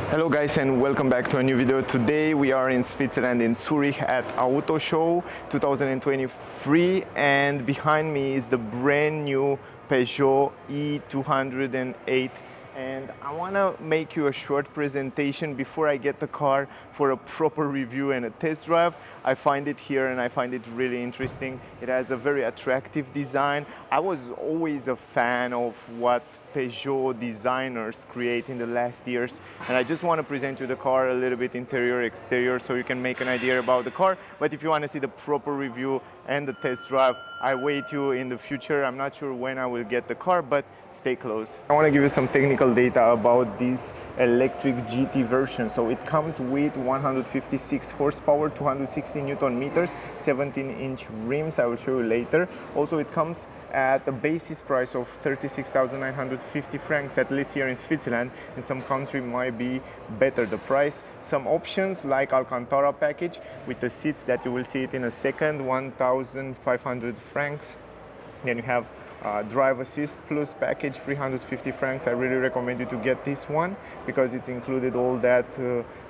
Hello guys and welcome back to a new video. Today we are in Switzerland in Zurich at Auto Show 2023 and behind me is the brand new Peugeot e-208 and I want to make you a short presentation before I get the car for a proper review and a test drive. I find it here and I find it really interesting. It has a very attractive design. I was always a fan of what Peugeot designers create in the last years, and I just want to present you the car a little bit interior, exterior, so you can make an idea about the car. But if you want to see the proper review and the test drive, I wait you in the future. I'm not sure when I will get the car, but stay close. I want to give you some technical data about this electric GT version. So it comes with 156 horsepower, 260 Newton meters, 17-inch rims. I will show you later. Also, it comes at a basis price of 36,950 francs, at least here in Switzerland. In some country might be better the price. Some options like Alcantara package with the seats that you will see it in a second, 1,500 francs. Then you have drive assist plus package, 350 francs. I really recommend you to get this one because it's included all that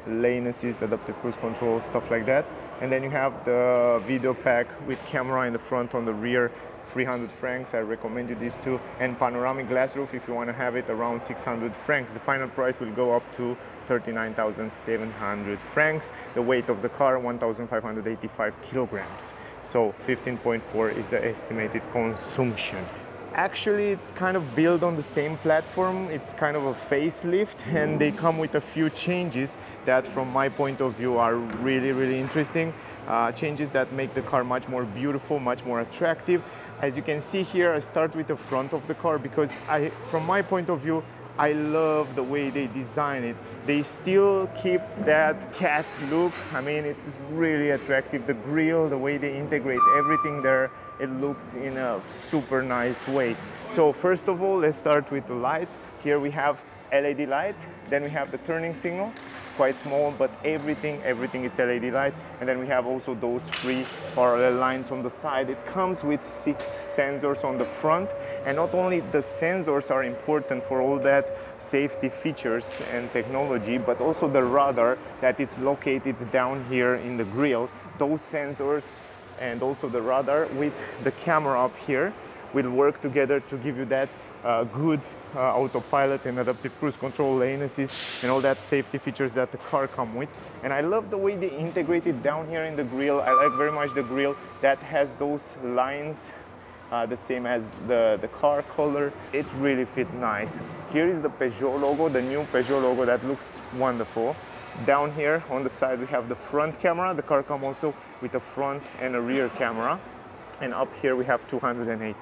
lane assist, adaptive cruise control, stuff like that. And then you have the video pack with camera in the front, on the rear, 300 francs. I recommend you these two, and panoramic glass roof if you want to have it, around 600 francs. The final price will go up to 39,700 francs. The weight of the car, 1,585 kilograms. So 15.4 is the estimated consumption. Actually, it's kind of built on the same platform. It's kind of a facelift, and they come with a few changes that from my point of view are really interesting. Changes that make the car much more beautiful, much more attractive. As you can see here, I start with the front of the car because from my point of view, I love the way they design it. They still keep that cat look. I mean, it's really attractive. The grille, the way they integrate everything there, it looks in a super nice way. So first of all, let's start with the lights. Here we have LED lights. Then we have the turning signals, quite small, but everything it's LED light. And then we have also those 3 parallel lines on the side. It comes with 6 sensors on the front, and not only the sensors are important for all that safety features and technology, but also the radar that is located down here in the grille. Those sensors and also the radar with the camera up here will work together to give you that good autopilot and adaptive cruise control, lane assist, and all that safety features that the car come with. And I love the way they integrate it down here in the grille. I like very much the grille that has those lines the same as the car color. It really fit nice. Here is the Peugeot logo, the new Peugeot logo that looks wonderful. Down here on the side we have the front camera. The car comes also with a front and a rear camera. And up here we have 208.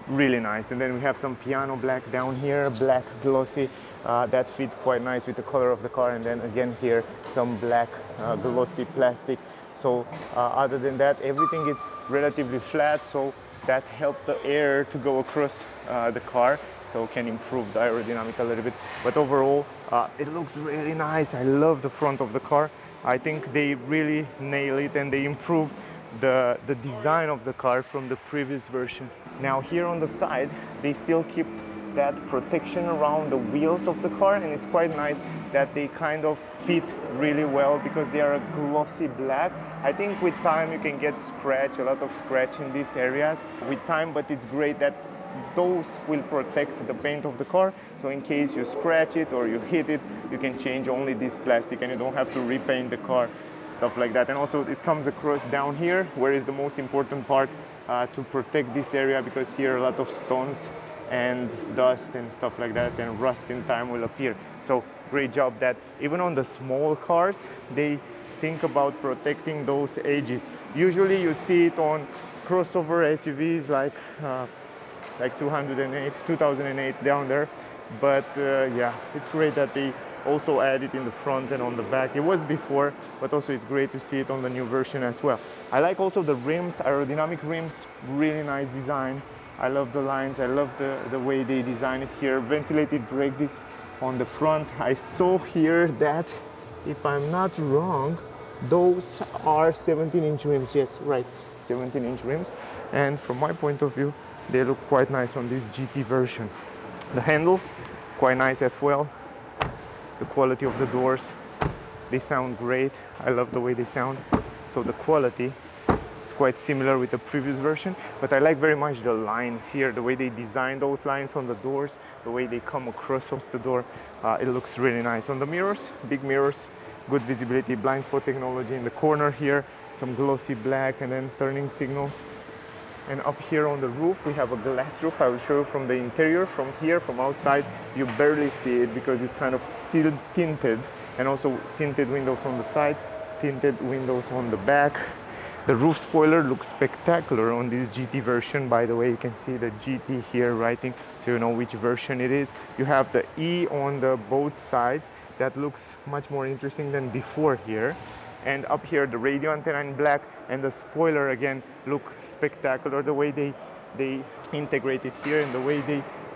Really nice. And then we have some piano black down here, black glossy, that fit quite nice with the color of the car. And then again here some black glossy plastic. So other than that, everything is relatively flat, so that helps the air to go across the car, so can improve the aerodynamic a little bit. But overall it looks really nice. I love the front of the car. I think they really nail it and they improve the design of the car from the previous version. Now here on the side they still keep that protection around the wheels of the car, and it's quite nice that they kind of fit really well because they are a glossy black. I think with time you can get a lot of scratch in these areas with time, but it's great that those will protect the paint of the car, so in case you scratch it or you hit it, you can change only this plastic and you don't have to repaint the car, stuff like that. And also it comes across down here, where is the most important part, to protect this area, because here a lot of stones and dust and stuff like that, and rust in time will appear. So great job that even on the small cars they think about protecting those edges. Usually you see it on crossover SUVs like 2008 down there, but yeah, it's great that they also add it in the front and on the back. It was before, but also it's great to see it on the new version as well. I like also the rims, aerodynamic rims, really nice design. I love the lines, I love the way they design it here. Ventilated brake disc on the front. I saw here that, if I'm not wrong, those are 17-inch rims. Yes, right, 17-inch rims. And from my point of view, they look quite nice on this GT version. The handles, quite nice as well. The quality of the doors, they sound great. I love the way they sound. So the quality, it's quite similar with the previous version, but I like very much the lines here, the way they design those lines on the doors, the way they come across the door. It looks really nice. On the mirrors, big mirrors, good visibility, blind spot technology in the corner here, some glossy black, and then turning signals. And up here on the roof, we have a glass roof. I will show you from the interior. From here, from outside, you barely see it because it's kind of tinted, and also tinted windows on the side, tinted windows on the back. The roof spoiler looks spectacular on this GT version. By the way, you can see the GT here writing, so you know which version it is. You have the E on the both sides. That looks much more interesting than before here. And up here, the radio antenna in black, and the spoiler again look spectacular. The way they integrate it here, and the way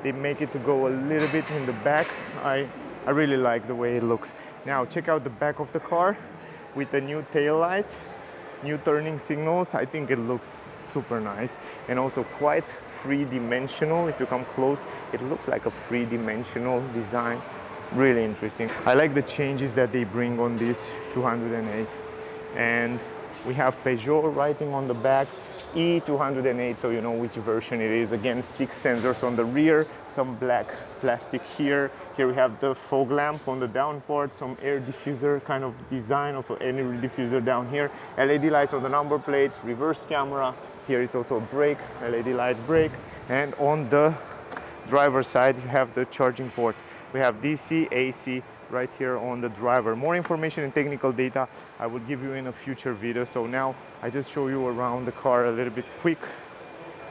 they make it to go a little bit in the back. I really like the way it looks. Now check out the back of the car with the new tail lights, new turning signals. I think it looks super nice, and also quite three-dimensional. If you come close, it looks like a three-dimensional design. Really interesting. I like the changes that they bring on this 208. And we have Peugeot writing on the back, e-208, so you know which version it is. Again, 6 sensors on the rear, some black plastic here. Here we have the fog lamp on the down part, some air diffuser kind of design of an air diffuser down here. LED lights on the number plates, reverse camera. Here is also a brake, LED light brake. And on the driver's side, you have the charging port. We have DC, AC right here on the driver. More information and technical data I will give you in a future video. So now I just show you around the car a little bit quick.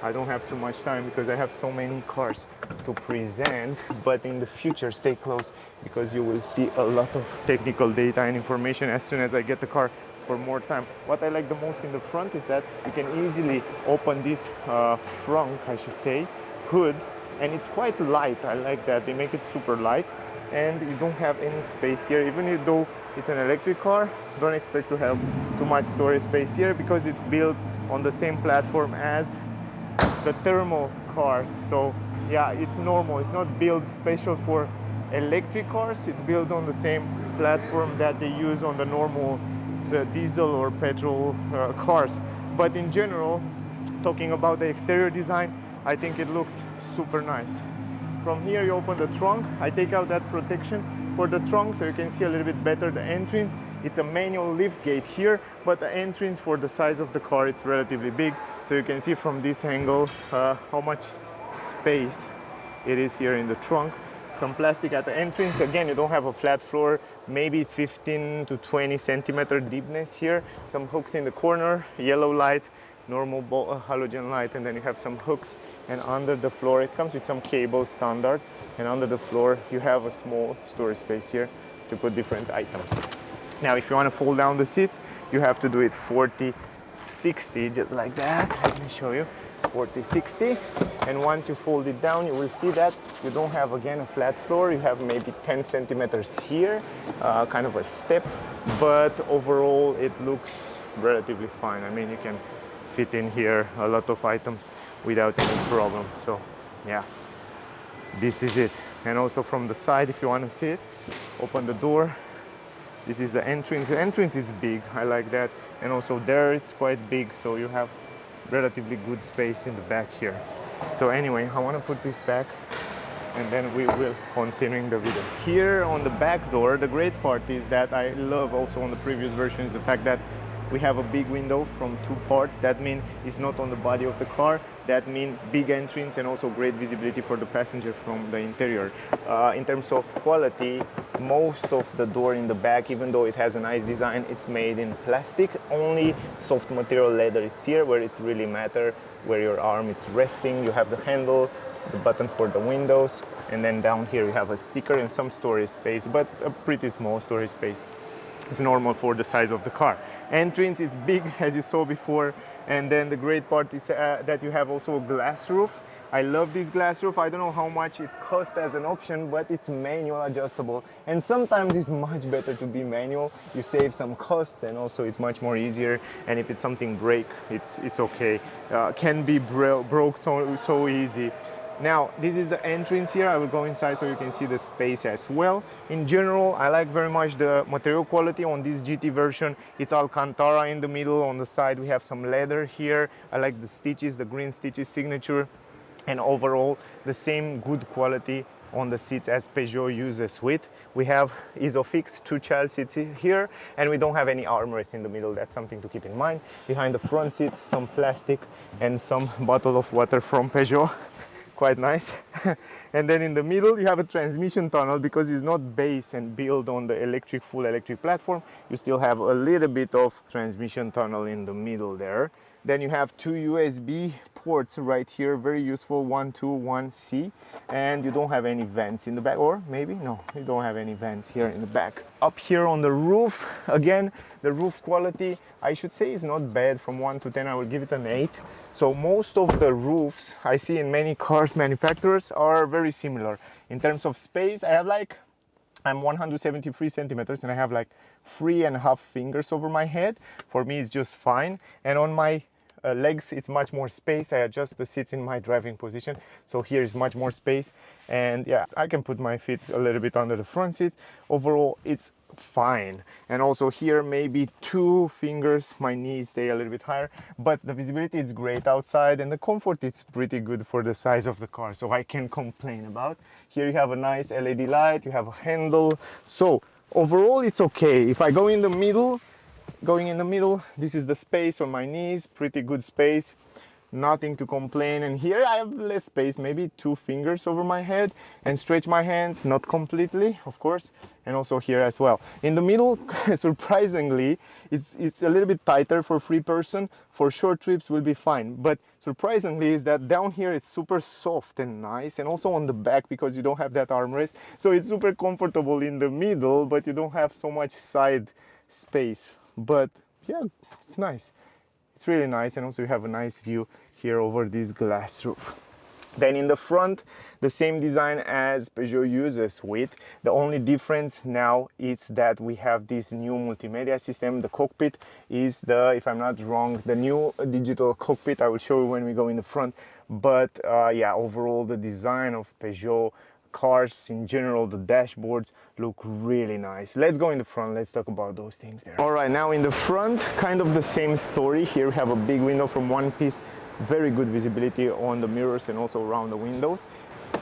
I don't have too much time because I have so many cars to present, but in the future stay close because you will see a lot of technical data and information as soon as I get the car for more time. What I like the most in the front is that you can easily open this frunk, I should say, hood, and it's quite light. I like that they make it super light, and you don't have any space here. Even though it's an electric car, don't expect to have too much storage space here because it's built on the same platform as the thermal cars. So yeah, it's normal. It's not built special for electric cars. It's built on the same platform that they use on the normal diesel or petrol cars. But in general, talking about the exterior design, I think it looks super nice. From here you open the trunk. I take out that protection for the trunk so you can see a little bit better the entrance. It's a manual lift gate here, but the entrance for the size of the car, it's relatively big. So you can see from this angle how much space it is here in the trunk. Some plastic at the entrance. Again, you don't have a flat floor, maybe 15 to 20 centimeter deepness here. Some hooks in the corner, yellow light, normal halogen light, and then you have some hooks. And under the floor, it comes with some cable standard, and under the floor you have a small storage space here to put different items. Now if you want to fold down the seats, you have to do it 40-60, just like that. Let me show you. 40-60, and once you fold it down, you will see that you don't have again a flat floor. You have maybe 10 centimeters here, kind of a step, but overall it looks relatively fine. I mean, you can fit in here a lot of items without any problem. So yeah, this is it. And also from the side, if you want to see it, open the door. This is the entrance. The entrance is big, I like that. And also there it's quite big, so you have relatively good space in the back here. So anyway, I want to put this back and then we will continue the video. Here on the back door, the great part is that I love also on the previous version is the fact that we have a big window from two parts. That means it's not on the body of the car. That means big entrance and also great visibility for the passenger from the interior. In terms of quality, most of the door in the back, even though it has a nice design, it's made in plastic. Only soft material leather it's here where it's really matter, where your arm is resting. You have the handle, the button for the windows, and then down here you have a speaker and some storage space, but a pretty small storage space. It's normal for the size of the car. Entrance is big, as you saw before, and then the great part is that you have also a glass roof. I love this glass roof. I don't know how much it costs as an option, but it's manual adjustable, and sometimes it's much better to be manual. You save some cost, and also it's much more easier, and if it's something break, it's okay. Can be broke so easy. Now, this is the entrance here. I will go inside so you can see the space as well. In general, I like very much the material quality on this GT version. It's Alcantara in the middle. On the side, we have some leather here. I like the stitches, the green stitches signature. And overall, the same good quality on the seats as Peugeot uses with. We have Isofix 2 child seats here, and we don't have any armrest in the middle. That's something to keep in mind. Behind the front seats, some plastic and some bottle of water from Peugeot. Quite nice. And then in the middle you have a transmission tunnel, because it's not based and built on the full electric platform. You still have a little bit of transmission tunnel in the middle there. Then you have two USB ports right here, very useful, 1, 2, 1C, and you don't have any vents in the back, or maybe no, you don't have any vents here in the back. Up here on the roof, again, the roof quality, I should say, is not bad. From 1 to 10, I will give it an 8. So most of the roofs I see in many cars manufacturers are very similar. In terms of space, I'm 173 centimeters and I have like 3.5 fingers over my head. For me, it's just fine. And on my legs, it's much more space. I adjust the seats in my driving position, so here is much more space. And yeah, I can put my feet a little bit under the front seat. Overall, it's fine. And also here, maybe 2 fingers, my knees stay a little bit higher, but the visibility is great outside and the comfort is pretty good for the size of the car, so I can't complain about. Here you have a nice LED light, you have a handle, so overall it's okay. If I go in the middle, this is the space on my knees, pretty good space, nothing to complain. And here I have less space, maybe 2 fingers over my head, and stretch my hands, not completely, of course, and also here as well. In the middle, surprisingly, it's a little bit tighter for 3-person. For short trips will be fine, but surprisingly is that down here it's super soft and nice, and also on the back, because you don't have that armrest, so it's super comfortable in the middle, but you don't have so much side space. But yeah, it's nice. It's really nice, and also you have a nice view here over this glass roof. Then in the front, the same design as Peugeot uses with. The only difference now is that we have this new multimedia system. The cockpit is the, if I'm not wrong, the new digital cockpit. I will show you when we go in the front. But yeah, overall the design of Peugeot cars in general, the dashboards look really nice. Let's go in the front, let's talk about those things there. All right, now in the front, kind of the same story. Here we have a big window from one piece, very good visibility on the mirrors and also around the windows.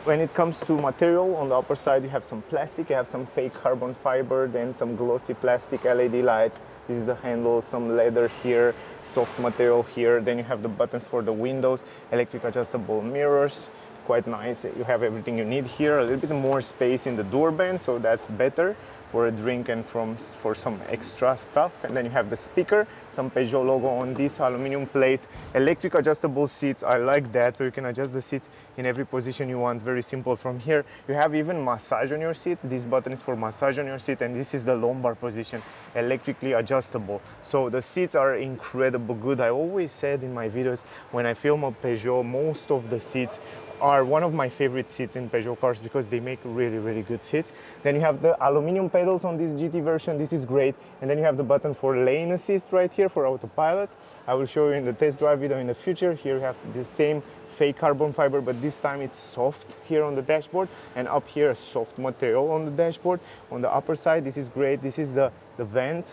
When it comes to material, on the upper side you have some plastic, you have some fake carbon fiber, then some glossy plastic LED light. This is the handle, some leather here, soft material here. Then you have the buttons for the windows, electric adjustable mirrors. Quite nice. You have everything you need here, a little bit more space in the door band, so that's better for a drink and for some extra stuff. And then you have the speaker, some Peugeot logo on this aluminum plate, electric adjustable seats. I like that, so you can adjust the seats in every position you want. Very simple from here. You have even massage on your seat. This button is for massage on your seat, and this is the lumbar position, electrically adjustable. So the seats are incredible good. I always said in my videos when I film a Peugeot, most of the seats are one of my favorite seats in Peugeot cars, because they make really good seats. Then you have the aluminum pedals on this GT version. This is great. And then you have the button for lane assist right here for autopilot. I will show you in the test drive video in the future. Here you have the same fake carbon fiber, but this time it's soft here on the dashboard, and up here a soft material on the dashboard. On the upper side, this is great. This is the vent,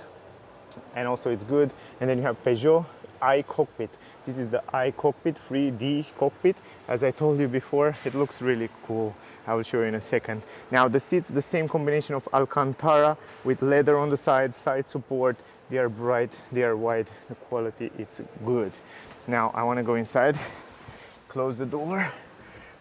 and also it's good. And then you have Peugeot i-Cockpit. This is the i-Cockpit 3D cockpit. As I told you before, it looks really cool. I will show you in a second. Now the seats, the same combination of Alcantara with leather on the side support. They are bright, they are wide, the quality, it's good. Now I want to go inside, close the door.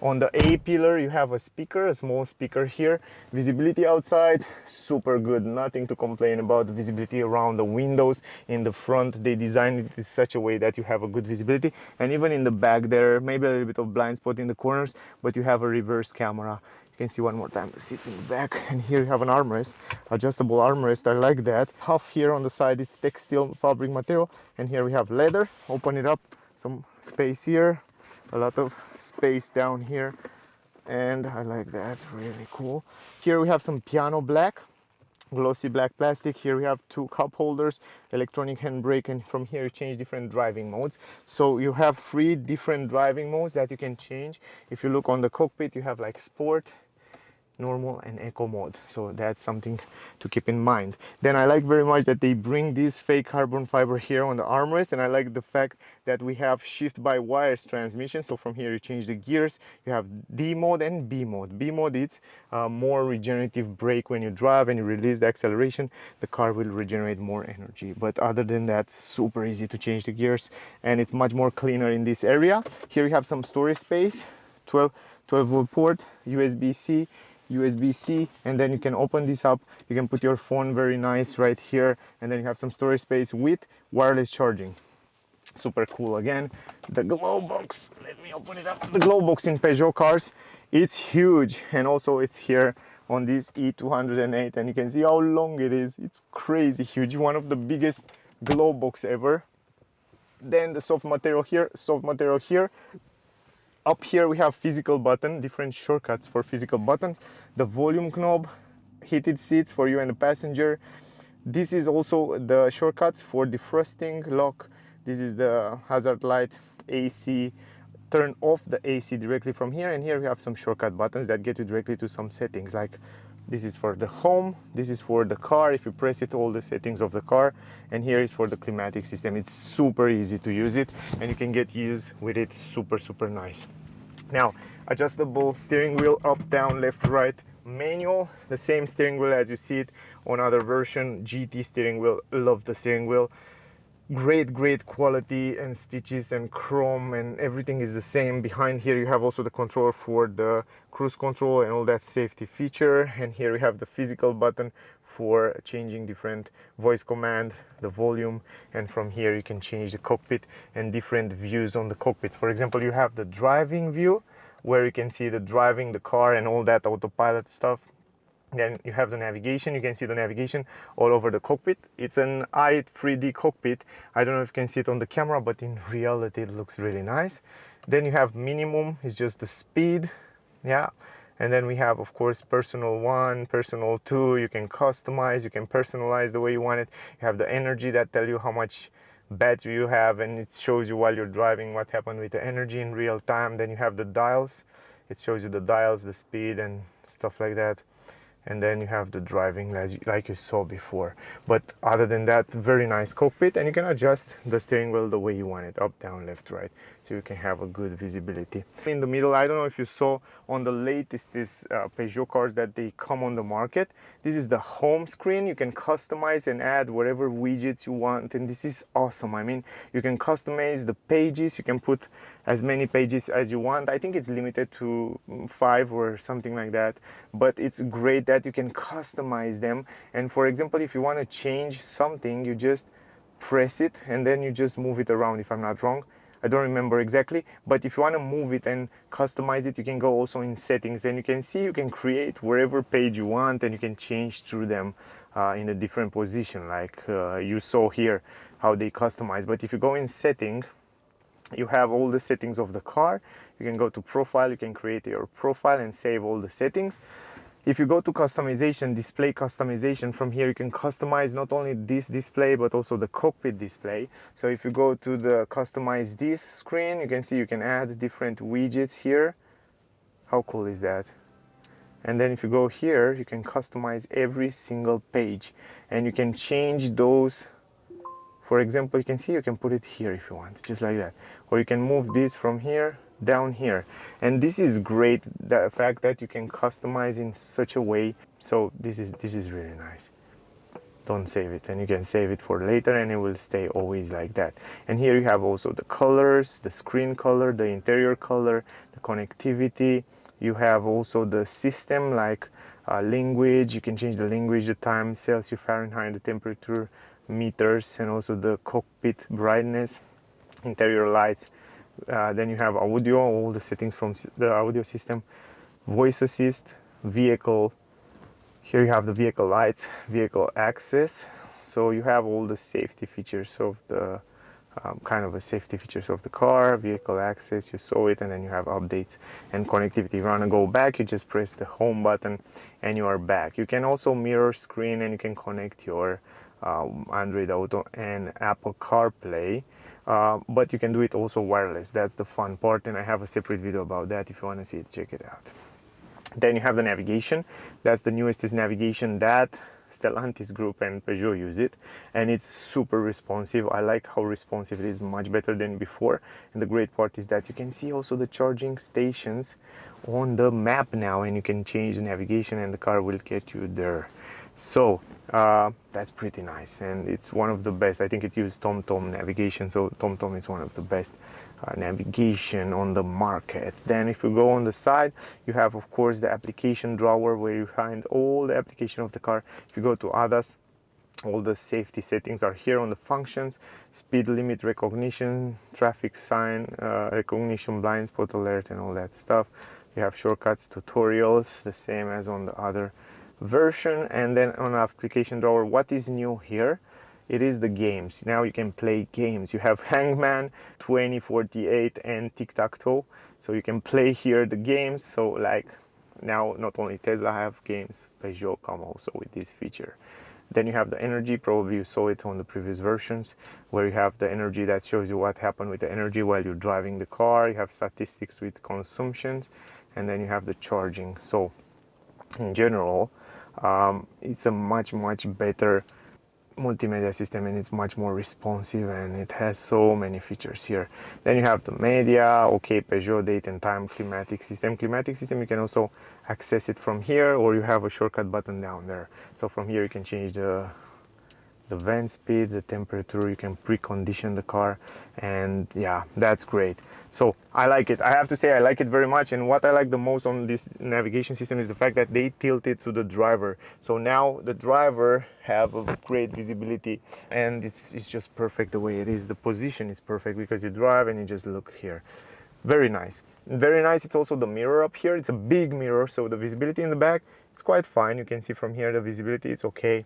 On the A pillar you have a speaker, a small speaker here. Visibility outside, super good, nothing to complain about. Visibility around the windows. In the front they designed it in such a way that you have a good visibility, and even in the back there, maybe a little bit of blind spot in the corners, but you have a reverse camera. You can see one more time the seats in the back, and here you have an armrest, adjustable armrest. I like that. Half here on the side is textile fabric material, and here we have leather. Open it up, some space here, a lot of space down here, and I like that, really cool. Here we have some piano black, glossy black plastic. Here we have two cup holders, electronic handbrake, and from here you change different driving modes. So you have three different driving modes that you can change. If you look on the cockpit, you have like sport, normal, and eco mode, so that's something to keep in mind. Then I like very much that they bring this fake carbon fiber here on the armrest, and I like the fact that we have shift by wires transmission. So from here you change the gears. You have D mode and B mode. B mode is more regenerative brake. When you drive and you release the acceleration, the car will regenerate more energy. But other than that, super easy to change the gears, and it's much more cleaner in this area. Here you have some storage space, 12 volt port, USB-C, USB-C, and then you can open this up. You can put your phone very nice right here, and then you have some storage space with wireless charging. Super cool. Again, the glow box, let me open it up. The glow box in Peugeot cars, it's huge, and also it's here on this e-208, and you can see how long it is. It's crazy huge, one of the biggest glow box ever. Then the soft material here, soft material here. Up here we have physical button, different shortcuts for physical buttons, the volume knob, heated seats for you and the passenger. This is also the shortcuts for defrosting, lock. This is the hazard light, AC, turn off the AC directly from here. And here we have some shortcut buttons that get you directly to some settings, like this is for the home, this is for the car. If you press it, all the settings of the car, and here is for the climatic system. It's super easy to use it, and you can get used with it. Super nice. Now, adjustable steering wheel, up, down, left, right, manual. The same steering wheel as you see it on other version. GT steering wheel, love the steering wheel. Great quality, and stitches and chrome, and everything is the same. Behind here you have also the controller for the cruise control and all that safety feature. And here we have the physical button for changing different voice command, the volume, and from here you can change the cockpit and different views on the cockpit. For example, you have the driving view where you can see the driving the car and all that autopilot stuff. Then you have the navigation. You can see the navigation all over the cockpit. It's an i3D cockpit. I don't know if you can see it on the camera, but in reality it looks really nice. Then you have minimum, is just the speed. Yeah. And then we have, of course, personal 1, personal 2. You can customize, you can personalize the way you want it. You have the energy that tell you how much battery you have, and it shows you while you're driving what happened with the energy in real time. Then you have the dials. It shows you the dials, the speed, and stuff like that. And then you have the driving like you saw before. But other than that, very nice cockpit, and you can adjust the steering wheel the way you want it, up, down, left, right, so you can have a good visibility. In the middle, I don't know if you saw on the latest Peugeot cars that they come on the market. This is the home screen. You can customize and add whatever widgets you want, and this is awesome. I mean, you can customize the pages. You can put as many pages as you want. I think it's limited to 5 or something like that, but it's great that you can customize them. And for example, if you want to change something, you just press it and then you just move it around, if I'm not wrong. I don't remember exactly, but if you want to move it and customize it, you can go also in settings, and you can see you can create wherever page you want, and you can change through them in a different position, like you saw here how they customize. But if you go in setting, you have all the settings of the car. You can go to profile, you can create your profile and save all the settings. If you go to customization, display customization, from here you can customize not only this display but also the cockpit display. So if you go to the customize this screen, you can see you can add different widgets here. How cool is that? And then if you go here, you can customize every single page, and you can change those. For example, you can see you can put it here if you want, just like that. Or you can move this from here down here. And this is great, the fact that you can customize in such a way. So this is really nice. Don't save it, and you can save it for later, and it will stay always like that. And here you have also the colors, the screen color, the interior color, the connectivity. You have also the system, like language. You can change the language, the time, Celsius, Fahrenheit, the temperature meters, and also the cockpit brightness, interior lights. Then you have audio, all the settings from the audio system, voice assist, vehicle. Here you have the vehicle lights, vehicle access. So you have all the safety features of the kind of a safety features of the car, vehicle access, you saw it, and then you have updates and connectivity. If you want to go back, you just press the home button and you are back. You can also mirror screen and you can connect your Android Auto and Apple CarPlay, but you can do it also wireless. That's the fun part, and I have a separate video about that. If you want to see it, check it out. Then you have the navigation. That's the newest is navigation that Stellantis group and Peugeot use it, and it's super responsive. I like how responsive it is, much better than before. And the great part is that you can see also the charging stations on the map now, and you can change the navigation and the car will get you there. So that's pretty nice, and it's one of the best. I think it used TomTom navigation, so TomTom is one of the best navigation on the market. Then if you go on the side, you have of course the application drawer where you find all the application of the car. If you go to others, all the safety settings are here on the functions: speed limit recognition, traffic sign recognition, blind spot alert, and all that stuff. You have shortcuts, tutorials, the same as on the other version. And then on application drawer, what is new here? It is the games. Now you can play games. You have Hangman, 2048, and tic-tac-toe. So you can play here the games. So like now not only Tesla have games, Peugeot come also with this feature. Then you have the energy. Probably you saw it on the previous versions, where you have the energy that shows you what happened with the energy while you're driving the car. You have statistics with consumptions, and then you have the charging. So in general, it's a much better multimedia system, and it's much more responsive, and it has so many features here. Then you have the media, okay, Peugeot date and time, climatic system. Climatic system, you can also access it from here, or you have a shortcut button down there. So from here you can change the vent speed, the temperature, you can precondition the car, and yeah, that's great. So I like it. I have to say I like it very much, and what I like the most on this navigation system is the fact that they tilt it to the driver. So now the driver have a great visibility, and it's just perfect the way it is. The position is perfect because you drive and you just look here. Very nice. Very nice. It's also the mirror up here. It's a big mirror, so the visibility in the back, it's quite fine. You can see from here the visibility, it's okay.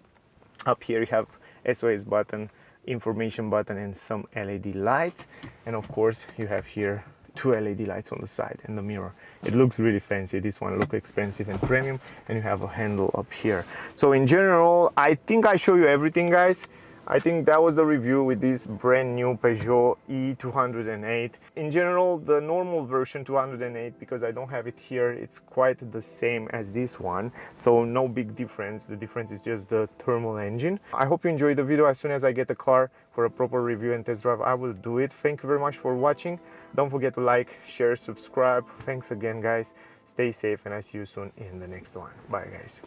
Up here you have SOS button, information button, and some LED lights. And of course you have here two LED lights on the side and the mirror. It looks really fancy. This one looks expensive and premium, and you have a handle up here. So in general, I think I show you everything, guys. I think that was the review with this brand new Peugeot e-208. In general, the normal version 208, because I don't have it here, it's quite the same as this one. So no big difference. The difference is just the thermal engine. I hope you enjoyed the video. As soon as I get the car for a proper review and test drive, I will do it. Thank you very much for watching. Don't forget to like, share, subscribe. Thanks again, guys. Stay safe, and I see you soon in the next one. Bye, guys.